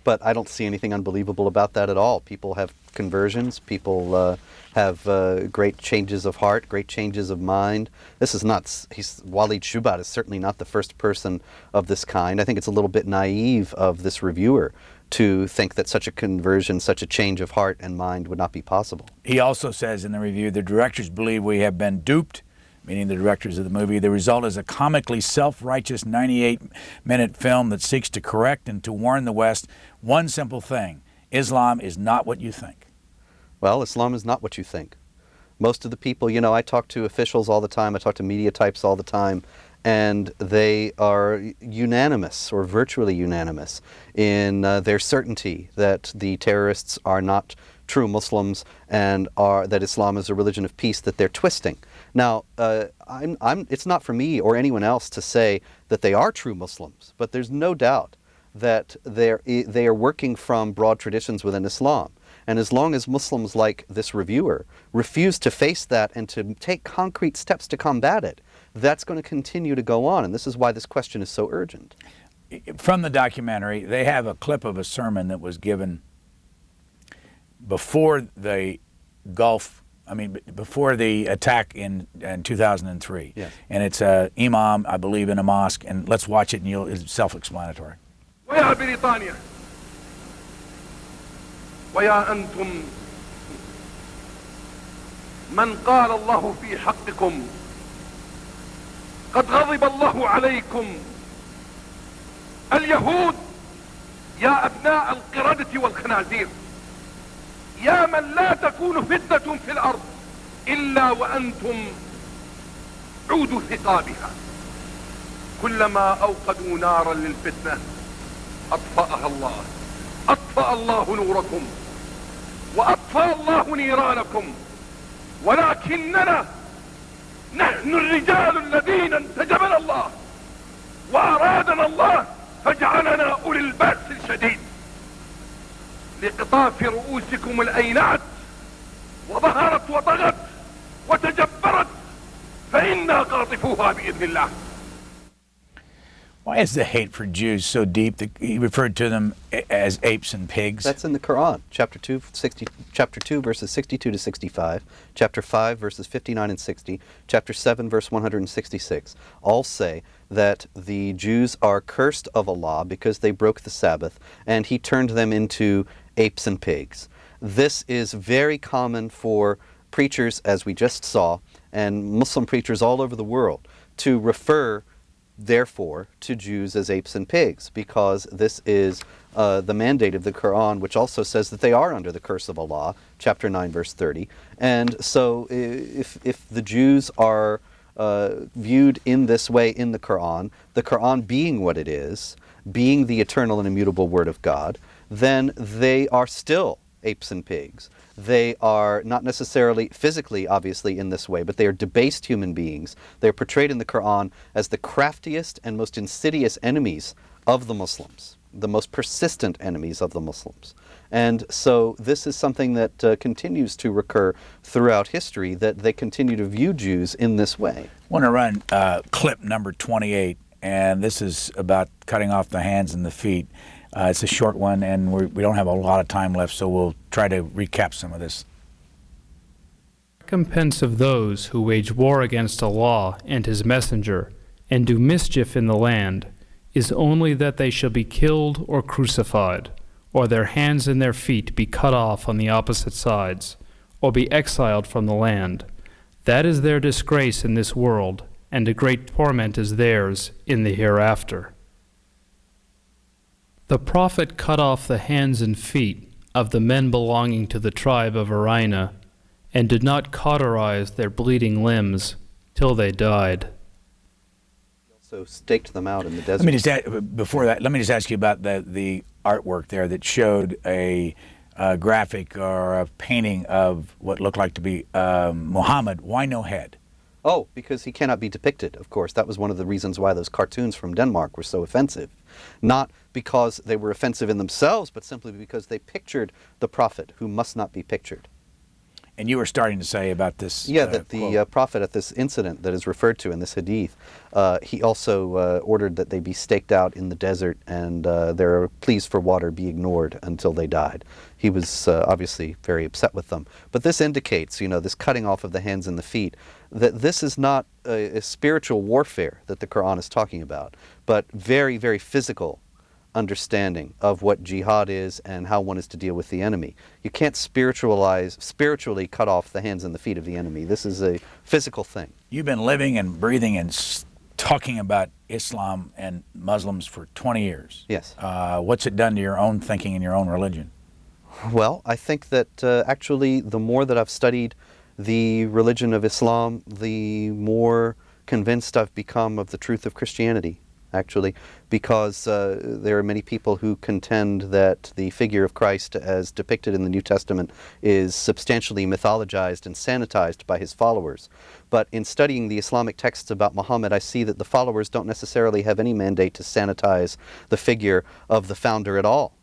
But I don't see anything unbelievable about that at all. People have conversions. People have great changes of heart, great changes of mind. This is not, Waleed Shubat is certainly not the first person of this kind. I think it's a little bit naive of this reviewer to think that such a conversion, such a change of heart and mind would not be possible. He also says in the review, the directors believe we have been duped, meaning the directors of the movie. The result is a comically self-righteous 98-minute film that seeks to correct and to warn the West one simple thing: Islam is not what you think. Well, Islam is not what you think. Most of the people, I talk to officials all the time, I talk to media types all the time, and they are unanimous or virtually unanimous in their certainty that the terrorists are not true Muslims and that Islam is a religion of peace that they're twisting. Now, it's not for me or anyone else to say that they are true Muslims, but there's no doubt that they are working from broad traditions within Islam. And as long as Muslims like this reviewer refuse to face that and to take concrete steps to combat it, that's going to continue to go on. And this is why this question is so urgent. From the documentary, they have a clip of a sermon that was given before the before the attack in 2003. Yes. And it's an imam, I believe, in a mosque. And let's watch it, and it's self-explanatory. ويا بريطانيا ويا أنتم من قال الله في حقكم قد غضب الله عليكم اليهود يا أبناء القردة والخنازير يا من لا تكون فتنة في الأرض إلا وأنتم عود ثقابها كلما أوقدوا نارا للفتنة أطفأها الله أطفأ الله نوركم وأطفأ الله نيرانكم ولكننا نحن الرجال الذين انتجبنا الله وأرادنا الله فجعلنا أولي البأس الشديد لقطاف رؤوسكم الأينعت وظهرت وطغت وتجبرت فإنا قاطفوها بإذن الله. Why is the hate for Jews so deep that he referred to them as apes and pigs? That's in the Quran, chapter 2, verses 62 to 65, chapter 5, verses 59 and 60, chapter 7, verse 166. All say that the Jews are cursed of Allah because they broke the Sabbath, and he turned them into apes and pigs. This is very common for preachers, as we just saw, and Muslim preachers all over the world, to refer therefore to Jews as apes and pigs, because this is the mandate of the Quran, which also says that they are under the curse of Allah, chapter 9, verse 30. And so if the Jews are viewed in this way in the Quran being what it is, being the eternal and immutable word of God, then they are still apes and pigs. They are not necessarily physically, obviously, in this way, but they are debased human beings. They are portrayed in the Quran as the craftiest and most insidious enemies of the Muslims, the most persistent enemies of the Muslims. And so this is something that continues to recur throughout history, that they continue to view Jews in this way. I want to run clip number 28, and this is about cutting off the hands and the feet. It's a short one, and we don't have a lot of time left, so we'll try to recap some of this. Recompense of those who wage war against Allah and His Messenger, and do mischief in the land, is only that they shall be killed or crucified, or their hands and their feet be cut off on the opposite sides, or be exiled from the land. That is their disgrace in this world, and a great torment is theirs in the hereafter. The Prophet cut off the hands and feet of the men belonging to the tribe of Arina, and did not cauterize their bleeding limbs till they died. He also staked them out in the desert. Let me just ask you about the artwork there that showed a graphic or a painting of what looked like to be Muhammad. Why no head? Oh, because he cannot be depicted, of course. That was one of the reasons why those cartoons from Denmark were so offensive. Not because they were offensive in themselves, but simply because they pictured the Prophet, who must not be pictured. And you were starting to say about this. Yeah, that the Prophet at this incident that is referred to in this hadith, he also ordered that they be staked out in the desert and their pleas for water be ignored until they died. He was obviously very upset with them. But this indicates, this cutting off of the hands and the feet, that this is not a spiritual warfare that the Quran is talking about, but very, very physical understanding of what jihad is and how one is to deal with the enemy. You can't spiritually cut off the hands and the feet of the enemy. This is a physical thing. You've been living and breathing and talking about Islam and Muslims for 20 years. Yes. What's it done to your own thinking and your own religion? Well, I think that actually the more that I've studied the religion of Islam, the more convinced I've become of the truth of Christianity, actually, because there are many people who contend that the figure of Christ as depicted in the New Testament is substantially mythologized and sanitized by his followers. But in studying the Islamic texts about Muhammad, I see that the followers don't necessarily have any mandate to sanitize the figure of the founder at all.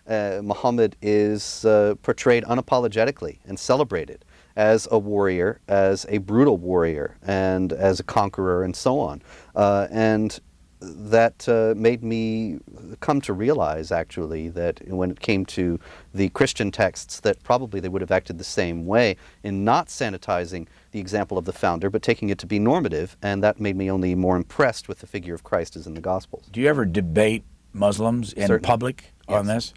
Muhammad is portrayed unapologetically and celebrated as a warrior, as a brutal warrior, and as a conqueror, and so on. And that made me come to realize, actually, that when it came to the Christian texts, that probably they would have acted the same way in not sanitizing the example of the founder, but taking it to be normative, and that made me only more impressed with the figure of Christ as in the Gospels. Do you ever debate Muslims in public on this?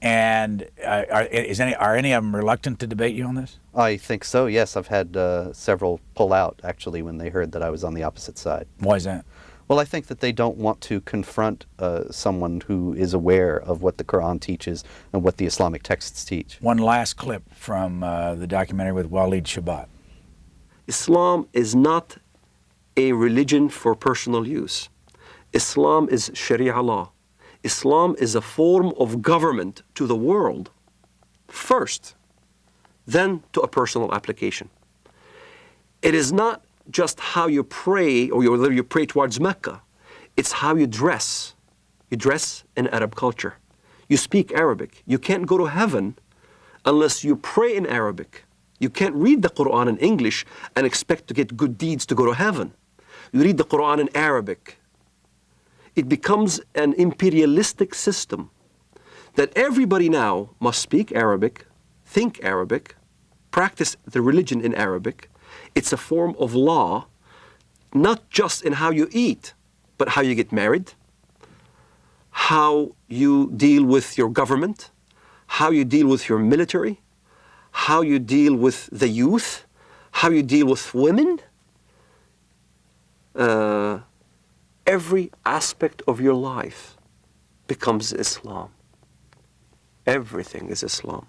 And are any of them reluctant to debate you on this? I think so, yes. I've had several pull out, actually, when they heard that I was on the opposite side. Why is that? Well, I think that they don't want to confront someone who is aware of what the Quran teaches and what the Islamic texts teach. One last clip from the documentary with Waleed Shabat. Islam is not a religion for personal use. Islam is Sharia law. Islam is a form of government to the world first, then to a personal application. It is not just how you pray or whether you pray towards Mecca. It's how you dress. You dress in Arab culture. You speak Arabic. You can't go to heaven unless you pray in Arabic. You can't read the Quran in English and expect to get good deeds to go to heaven. You read the Quran in Arabic. It becomes an imperialistic system that everybody now must speak Arabic, think Arabic, practice the religion in Arabic. It's a form of law, not just in how you eat, but how you get married, how you deal with your government, how you deal with your military, how you deal with the youth, how you deal with women. Every aspect of your life becomes Islam. Everything is Islam.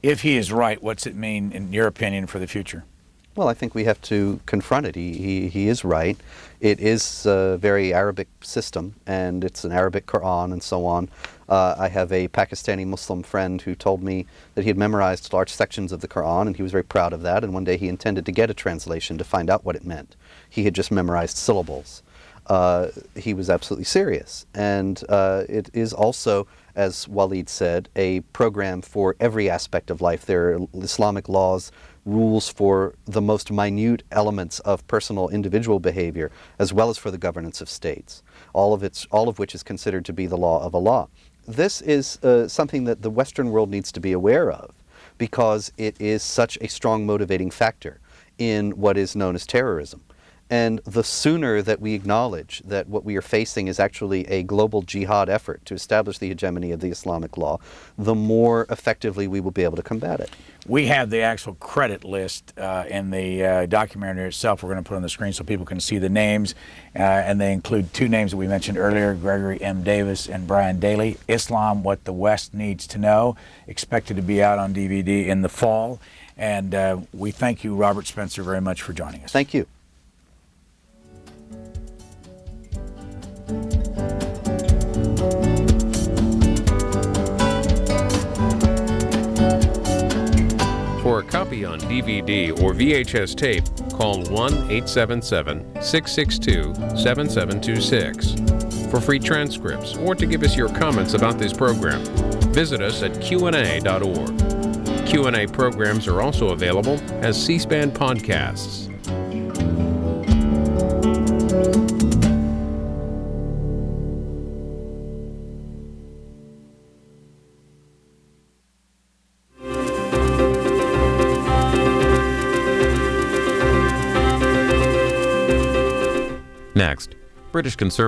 If he is right, what's it mean, in your opinion, for the future? Well, I think we have to confront it. He is right. It is a very Arabic system, and it's an Arabic Quran and so on. I have a Pakistani Muslim friend who told me that he had memorized large sections of the Quran, and he was very proud of that, and one day he intended to get a translation to find out what it meant. He had just memorized syllables. He was absolutely serious. And it is also, as Waleed said, a program for every aspect of life. There are Islamic laws, rules for the most minute elements of personal individual behavior, as well as for the governance of states, all of which is considered to be the law of Allah. This is something that the Western world needs to be aware of, because it is such a strong motivating factor in what is known as terrorism. And the sooner that we acknowledge that what we are facing is actually a global jihad effort to establish the hegemony of the Islamic law, the more effectively we will be able to combat it. We have the actual credit list in the documentary itself. We're going to put on the screen so people can see the names. And they include two names that we mentioned earlier, Gregory M. Davis and Brian Daly. Islam, What the West Needs to Know, expected to be out on DVD in the fall. And we thank you, Robert Spencer, very much for joining us. Thank you. For a copy on DVD or VHS tape, call 1-877-662-7726. For free transcripts or to give us your comments about this program, visit us at qna.org. Q&A programs are also available as C-SPAN podcasts. Next, British conservative